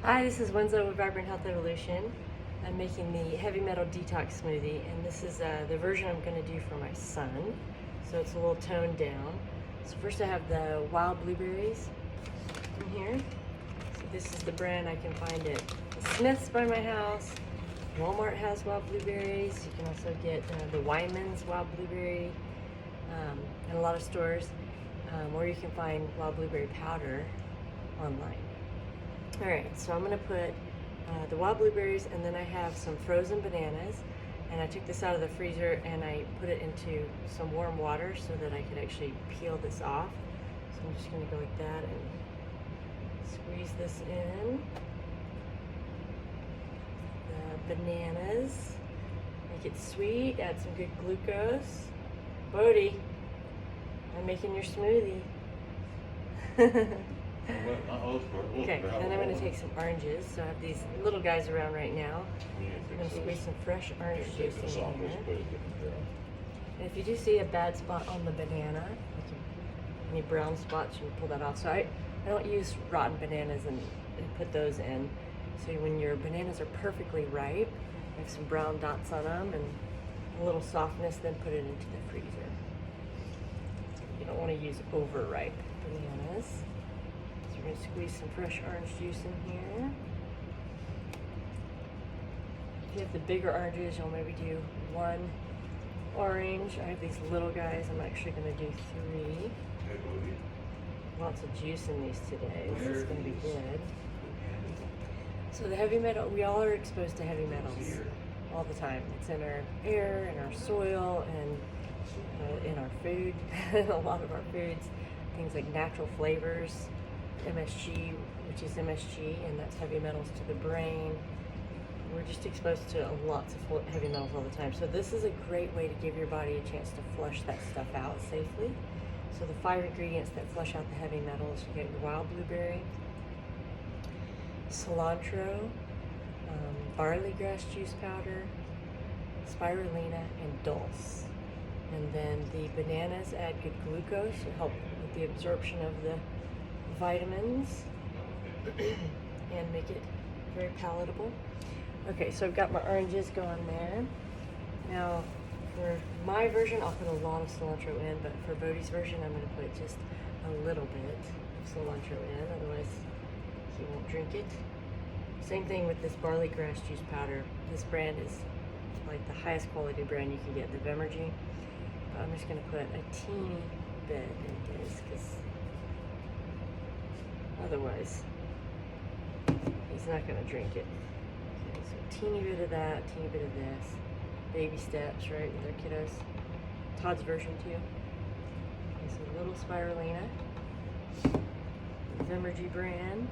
Hi, this is Winslow with Vibrant Health Evolution. I'm making the heavy metal detox smoothie, and this is the version I'm going to do for my son. So it's a little toned down. So first I have the wild blueberries in here. So this is the brand I can find at Smith's by my house. Walmart has wild blueberries. You can also get the Wyman's wild blueberry in a lot of stores, or you can find wild blueberry powder online. Alright, so I'm going to put the wild blueberries, and then I have some frozen bananas, and I took this out of the freezer and I put it into some warm water so that I could actually peel this off. So I'm just going to go like that and squeeze this in. The bananas, make it sweet, add some good glucose. Bodie, I'm making your smoothie. Okay, then I'm going to take some oranges. So I have these little guys around right now. I'm going to squeeze some fresh orange juice in here. And if you do see a bad spot on the banana, any brown spots, you can pull that off. So I don't use rotten bananas and put those in. So when your bananas are perfectly ripe, have some brown dots on them and a little softness, then put it into the freezer. You don't want to use overripe bananas. So we're going to squeeze some fresh orange juice in here. If you have the bigger oranges, you'll maybe do one orange. I have these little guys. I'm actually going to do 3. Lots of juice in these today. This is going to be good. So the heavy metal, we all are exposed to heavy metals all the time. It's in our air, in our soil, and in our food. A lot of our foods, things like natural flavors, MSG, which is MSG, and that's heavy metals to the brain. We're just exposed to lots of heavy metals all the time. So this is a great way to give your body a chance to flush that stuff out safely. So the 5 ingredients that flush out the heavy metals, you get your wild blueberry, cilantro, barley grass juice powder, spirulina, and dulse. And then the bananas add good glucose to help with the absorption of the vitamins and make it very palatable. Okay, so I've got my oranges going there. Now, for my version, I'll put a lot of cilantro in, but for Bodie's version, I'm going to put just a little bit of cilantro in, otherwise he won't drink it. Same thing with this barley grass juice powder. This brand is like the highest quality brand you can get, the Vemergy. I'm just going to put a teeny bit in this, because otherwise he's not going to drink it. Okay, so teeny bit of that, teeny bit of this. Baby steps, right, with our kiddos. Todd's version too. Okay, so a little spirulina. Vemergy brand.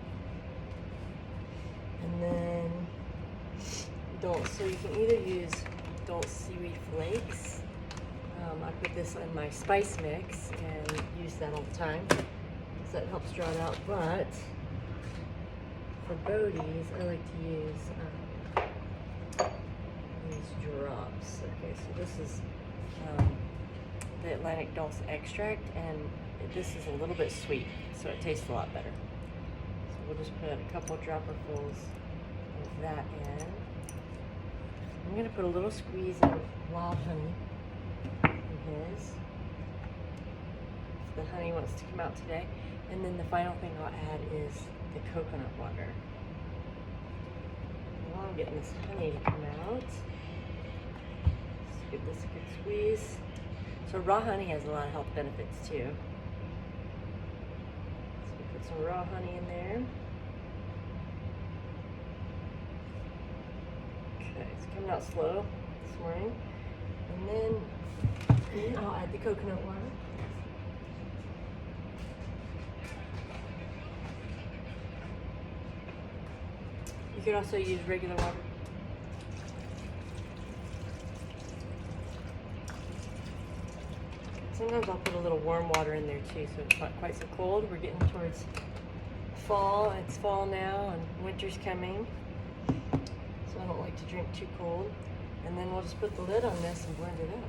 And then dulse. So you can either use dulse seaweed flakes. I put this in my spice mix and use that all the time, so that helps draw it out. But for Bodie's, I like to use these drops. Okay, so this is the Atlantic Dulse extract, and this is a little bit sweet, so it tastes a lot better. So we'll just put a couple dropperfuls of that in. I'm going to put a little squeeze of wild honey in his. The honey wants to come out today. And then the final thing I'll add is the coconut water. While I'm getting this honey to come out, let's give this a good squeeze. So raw honey has a lot of health benefits too. So we put some raw honey in there. Okay, it's coming out slow this morning. And then I'll add the coconut water. You could also use regular water. Sometimes I'll put a little warm water in there too, so it's not quite so cold. We're getting towards fall. It's fall now and winter's coming. So I don't like to drink too cold. And then we'll just put the lid on this and blend it up.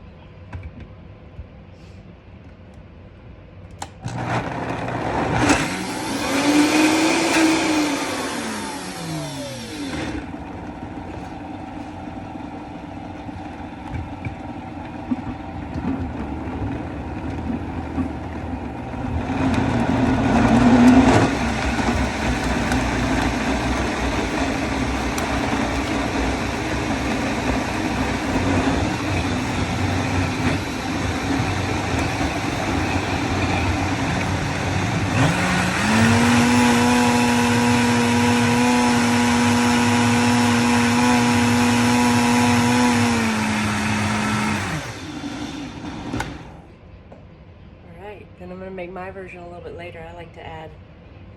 version a little bit later, I like to add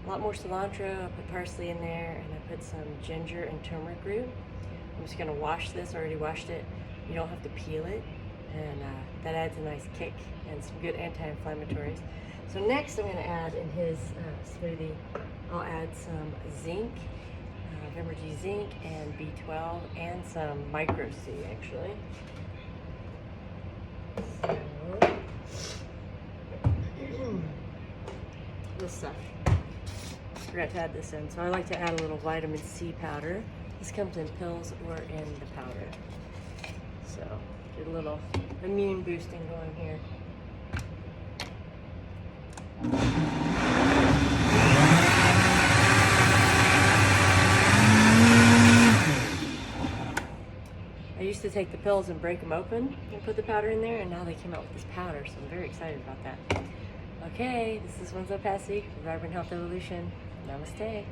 a lot more cilantro. I put parsley in there, and I put some ginger and turmeric root. I'm just gonna wash this. I already washed it. You don't have to peel it, and that adds a nice kick and some good anti-inflammatories. So next I'm gonna add in his smoothie, I'll add some zinc, Vitamin G zinc and B12 and some micro C actually. So, this stuff. Forgot to add this in. So I like to add a little vitamin C powder. This comes in pills or in the powder. So get a little immune boosting going here. I used to take the pills and break them open and put the powder in there, and now they came out with this powder, so I'm very excited about that. Okay, this is Winslow Passy, Vibrant Health Evolution. Namaste.